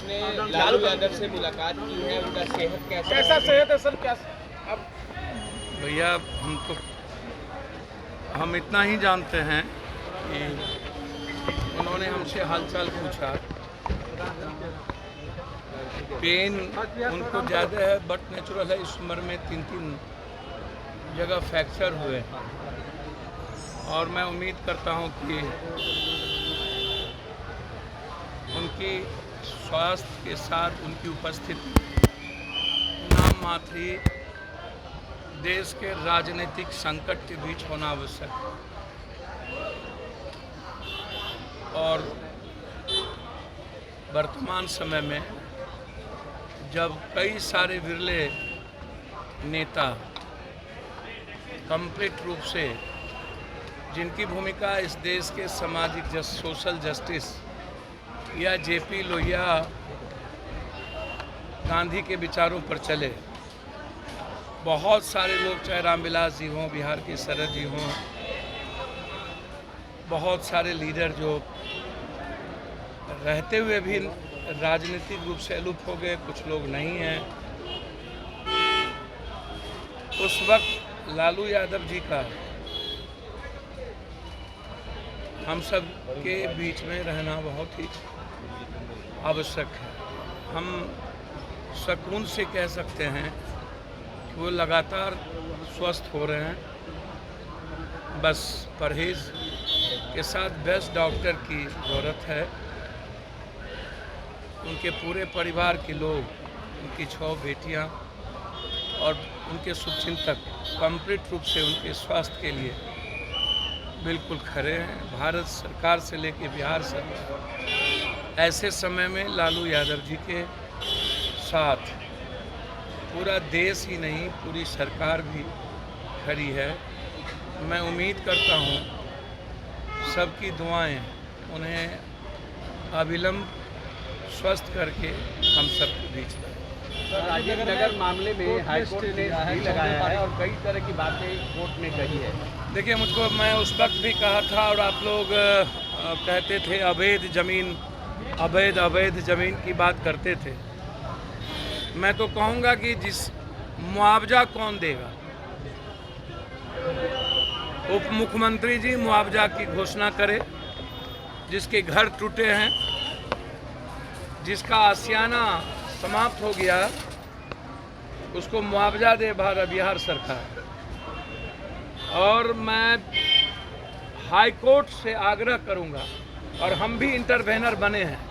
आपने लालू यादव से मुलाकात की है, उनका सेहत कैसा सेहत है सर? क्या अब भैया हम इतना ही जानते हैं कि उन्होंने हमसे हालचाल पूछा। पेन उनको ज़्यादा है, बट नेचुरल है। इस उम्र में 3 जगह फ्रैक्चर हुए और मैं उम्मीद करता हूं कि उनकी स्वास्थ्य के साथ उनकी उपस्थिति नाम मात्री देश के राजनीतिक संकट के बीच होना आवश्यक है। और वर्तमान समय में जब कई सारे विरले नेता कंप्लीट रूप से जिनकी भूमिका इस देश के सामाजिक सोशल जस्टिस या जेपी लोहिया गांधी के विचारों पर चले, बहुत सारे लोग, चाहे रामविलास जी हों, बिहार के शरद जी हों, बहुत सारे लीडर जो रहते हुए भी राजनीतिक रूप से अलूप हो गए, कुछ लोग नहीं हैं। उस वक्त लालू यादव जी का हम सब के बीच में रहना बहुत ही आवश्यक है। हम सुकून से कह सकते हैं कि वो लगातार स्वस्थ हो रहे हैं। बस परहेज के साथ बेस्ट डॉक्टर की ज़रूरत है। उनके पूरे परिवार के लोग, उनकी 6 बेटियां और उनके शुभचिंतक कंप्लीट रूप से उनके स्वास्थ्य के लिए बिल्कुल खड़े हैं। भारत सरकार से लेकर बिहार सरकार ऐसे समय में लालू यादव जी के साथ पूरा देश ही नहीं, पूरी सरकार भी खड़ी है। मैं उम्मीद करता हूँ सबकी दुआएं उन्हें अविलंब स्वस्थ करके हम सबके बीच लाएं। राजीव नगर मामले में हाईकोर्ट ने स्टे लगाया है और कई तरह की बातें कोर्ट में कही है। देखिए, मुझको, मैं उस वक्त भी कहा था और आप लोग कहते थे अवैध ज़मीन की बात करते थे। मैं तो कहूँगा कि जिस मुआवजा कौन देगा? उप मुख्यमंत्री जी मुआवजा की घोषणा करे। जिसके घर टूटे हैं, जिसका आशियाना समाप्त हो गया, उसको मुआवजा दे बिहार सरकार। और मैं हाई कोर्ट से आग्रह करूंगा, और हम भी इंटरवेनर बने हैं।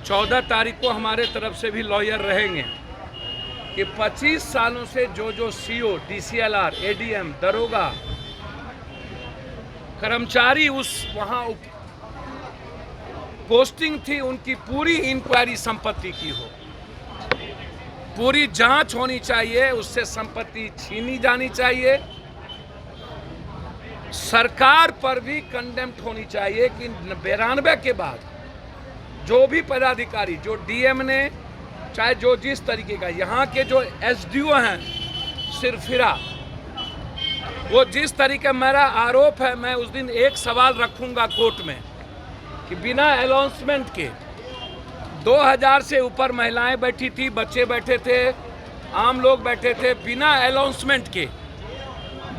14 तारीख को हमारे तरफ से भी लॉयर रहेंगे कि 25 सालों से जो सीओ, डीसीएलआर, एडीएम, दरोगा, कर्मचारी उस वहां पोस्टिंग थी, उनकी पूरी इंक्वायरी संपत्ति की हो, पूरी जांच होनी चाहिए, उससे संपत्ति छीनी जानी चाहिए। सरकार पर भी कंडेम्प्ट होनी चाहिए कि 92 के बाद जो भी पदाधिकारी, जो डीएम ने, चाहे जो जिस तरीके का, यहाँ के जो एसडीओ हैं सिरफिरा, वो जिस तरीके, मेरा आरोप है, मैं उस दिन एक सवाल रखूंगा कोर्ट में कि बिना अनाउंसमेंट के 2000 से ऊपर महिलाएं बैठी थी, बच्चे बैठे थे, आम लोग बैठे थे, बिना अनाउंसमेंट के,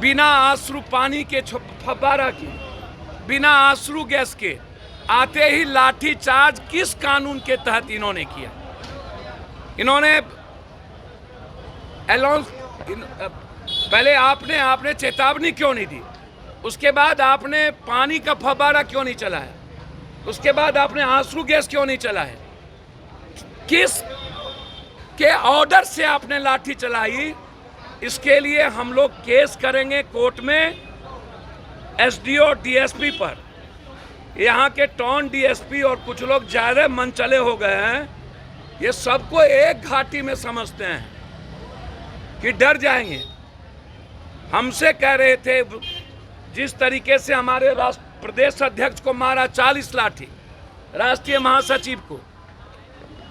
बिना आंसू पानी के फव्वारा के, बिना आंसू गैस के, आते ही लाठी चार्ज किस कानून के तहत इन्होंने किया? इन्होंने पहले आपने चेतावनी क्यों नहीं दी? उसके बाद आपने पानी का फव्वारा क्यों नहीं चलाया? उसके बाद आपने आंसू गैस क्यों नहीं चलाया? किस के ऑर्डर से आपने लाठी चलाई? इसके लिए हम लोग केस करेंगे कोर्ट में एसडीओ, डीएसपी पर। यहाँ के टाउन डीएसपी और कुछ लोग ज़्यादा मन चले हो गए हैं, ये सबको एक घाटी में समझते हैं कि डर जाएंगे। हमसे कह रहे थे, जिस तरीके से हमारे प्रदेश अध्यक्ष को मारा 40 लाठी, राष्ट्रीय महासचिव को,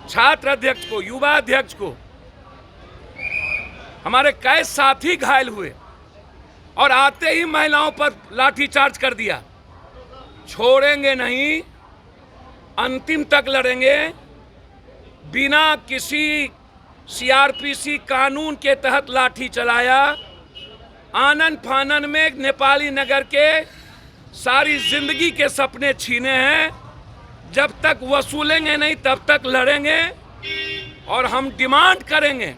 छात्र अध्यक्ष को, युवा अध्यक्ष को, हमारे कई साथी घायल हुए और आते ही महिलाओं पर लाठी चार्ज कर दिया। छोड़ेंगे नहीं, अंतिम तक लड़ेंगे। बिना किसी सीआरपीसी कानून के तहत लाठी चलाया, आनन फानन में नेपाली नगर के सारी जिंदगी के सपने छीने हैं। जब तक वसूलेंगे नहीं तब तक लड़ेंगे और हम डिमांड करेंगे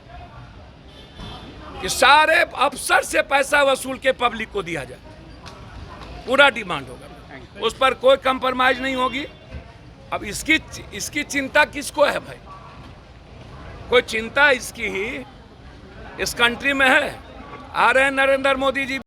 कि सारे अफसर से पैसा वसूल के पब्लिक को दिया जाए। पूरा डिमांड होगा, उस पर कोई कंप्रोमाइज नहीं होगी। अब इसकी चिंता किसको है भाई? कोई चिंता इसकी ही इस कंट्री में है। आ रहे हैं नरेंद्र मोदी जी।